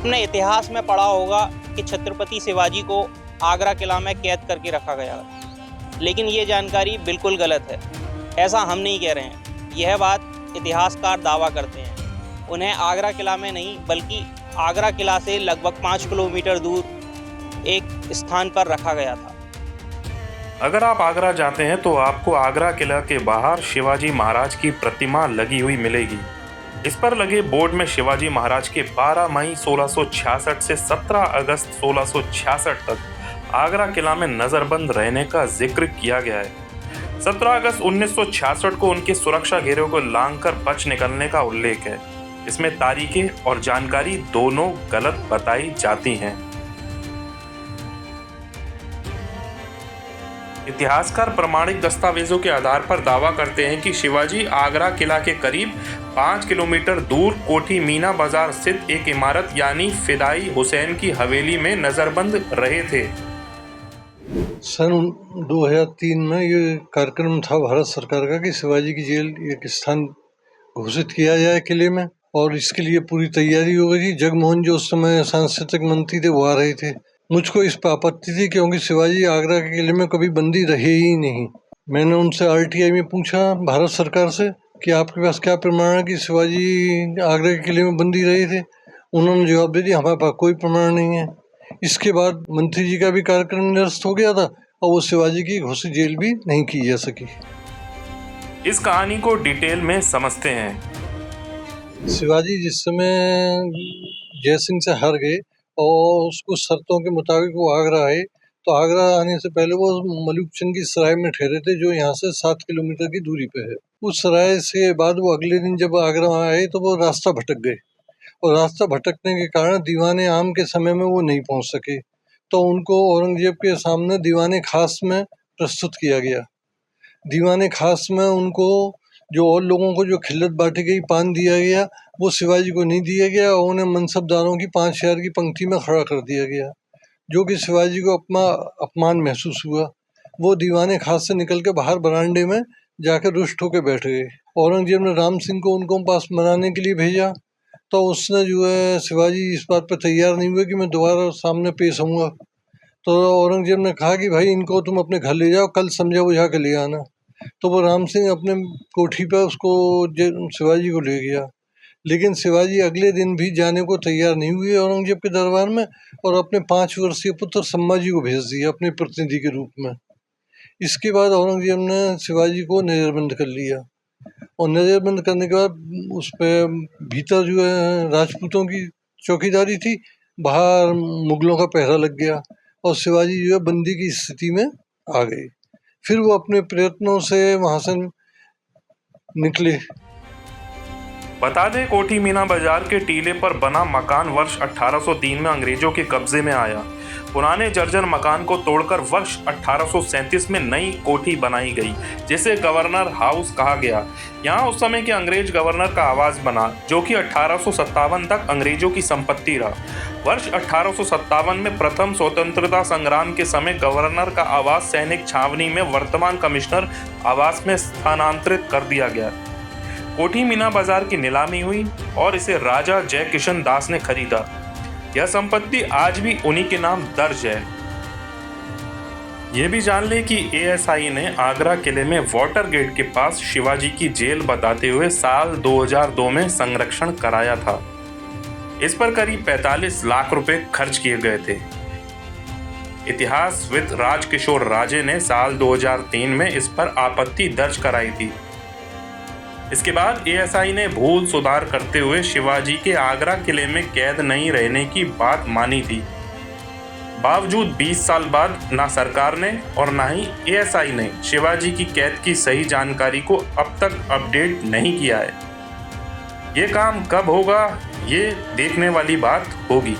आपने इतिहास में पढ़ा होगा कि छत्रपति शिवाजी को आगरा किला में कैद करके रखा गया, लेकिन ये जानकारी बिल्कुल गलत है। ऐसा हम नहीं कह रहे हैं, यह बात इतिहासकार दावा करते हैं। उन्हें आगरा किला में नहीं बल्कि आगरा किला से लगभग 5 किलोमीटर दूर एक स्थान पर रखा गया था। अगर आप आगरा जाते हैं तो आपको आगरा किला के बाहर शिवाजी महाराज की प्रतिमा लगी हुई मिलेगी। इस पर लगे बोर्ड में शिवाजी महाराज के 12 मई 1666 से 17 अगस्त 1666 तक आगरा किला में नजरबंद रहने का जिक्र किया गया है। 17 अगस्त 1966 को उनके सुरक्षा घेरे को लांघकर बच निकलने का उल्लेख है। इसमें तारीखें और जानकारी दोनों गलत बताई जाती हैं। इतिहासकार प्रामाणिक दस्तावेजों के आधार पर दावा करते हैं कि शिवाजी आगरा किला के करीब 5 किलोमीटर दूर कोठी मीना बाजार स्थित एक इमारत यानी फिदाई हुसैन की हवेली में नजरबंद रहे थे। सन 2003 में ये कार्यक्रम था भारत सरकार का कि शिवाजी की जेल एक स्थान घोषित किया जाए किले में, और इसके लिए पूरी तैयारी हो गई थी। जगमोहन जो उस समय सांस्कृतिक मंत्री थे वो आ रहे थे। मुझको इस पर आपत्ति थी क्योंकि शिवाजी आगरा के किले में कभी बंदी रहे ही नहीं। मैंने उनसे RTI में पूछा भारत सरकार से कि आपके पास क्या प्रमाण है कि शिवाजी आगरा के किले में बंदी रहे थे। उन्होंने जवाब दे दिया हमारे पास कोई प्रमाण नहीं है। इसके बाद मंत्री जी का भी कार्यक्रम निरस्त हो गया था और वो शिवाजी की घोषित जेल भी नहीं की जा सकी। इस कहानी को डिटेल में समझते हैं। शिवाजी जिस समय जयसिंह से हार गए और उसको शर्तों के मुताबिक वो आगरा आए, तो आगरा आने से पहले वो मलूक चंद की सराय में ठहरे थे जो यहाँ से 7 किलोमीटर की दूरी पे है। उस सराय से बाद वो अगले दिन जब आगरा आए तो वो रास्ता भटक गए, और रास्ता भटकने के कारण दीवाने आम के समय में वो नहीं पहुँच सके, तो उनको औरंगजेब के सामने दीवाने खास में प्रस्तुत किया गया। दीवाने खास में उनको जो और लोगों को जो खिल्लत बांटी गई, पान दिया गया, वो शिवाजी को नहीं दिया गया और उन्हें मनसबदारों की 5000 की पंक्ति में खड़ा कर दिया गया, जो कि शिवाजी को अपमान महसूस हुआ। वो दीवाने खास से निकल के बाहर बरामदे में जाकर रुष्ट होकर बैठ गए। औरंगजेब ने राम सिंह को उनको पास मनाने के लिए भेजा, तो उसने जो है शिवाजी इस बात पर तैयार नहीं हुए कि मैं दोबारा सामने पेश होऊंगा। तो औरंगजेब ने कहा कि भाई इनको तुम अपने घर ले जाओ, कल समझा बुझा के ले आना। तो वो राम सिंह अपने कोठी पर उसको शिवाजी को ले गया, लेकिन शिवाजी अगले दिन भी जाने को तैयार नहीं हुए औरंगजेब के दरबार में, और अपने 5 वर्षीय पुत्र संभाजी को भेज दिया अपने प्रतिनिधि के रूप में। इसके बाद औरंगजेब ने शिवाजी को नजरबंद कर लिया, और नजरबंद करने के बाद उस पर भीतर जो है राजपूतों की चौकीदारी थी, बाहर मुगलों का पहरा लग गया, और शिवाजी जो है बंदी की स्थिति में आ गए। फिर वो अपने प्रयत्नों से वहां से निकले। बता दें, कोठी मीना बाजार के टीले पर बना मकान वर्ष 1803 में अंग्रेजों के कब्जे में आया। पुराने जर्जर मकान को तोड़कर वर्ष 1837 में नई कोठी बनाई गई, जिसे गवर्नर हाउस कहा गया। यहाँ उस समय के अंग्रेज गवर्नर का आवास बना, जो कि 1857 तक अंग्रेजों की संपत्ति रहा। वर्ष 1857 में प्रथम स्वतंत्रता संग्राम के समय गवर्नर का आवास सैनिक छावनी में वर्तमान कमिश्नर आवास में स्थानांतरित कर दिया गया। कोठी मीना बाजार की नीलामी हुई और इसे राजा जय किशन दास ने खरीदा। यह संपत्ति आज भी उन्हीं के नाम दर्ज है। यह भी जान लें कि ASI ने आगरा किले में वाटर गेट के पास शिवाजी की जेल बताते हुए साल 2002 में संरक्षण कराया था। इस पर करीब 45 लाख रुपए खर्च किए गए थे। इतिहासविद राजकिशोर राजे ने साल 2003 में इस पर आपत्ति दर्ज कराई थी। इसके बाद ASI ने भूल सुधार करते हुए शिवाजी के आगरा किले में कैद नहीं रहने की बात मानी थी। बावजूद 20 साल बाद ना सरकार ने और ना ही ASI ने शिवाजी की कैद की सही जानकारी को अब तक अपडेट नहीं किया है। ये काम कब होगा, ये देखने वाली बात होगी।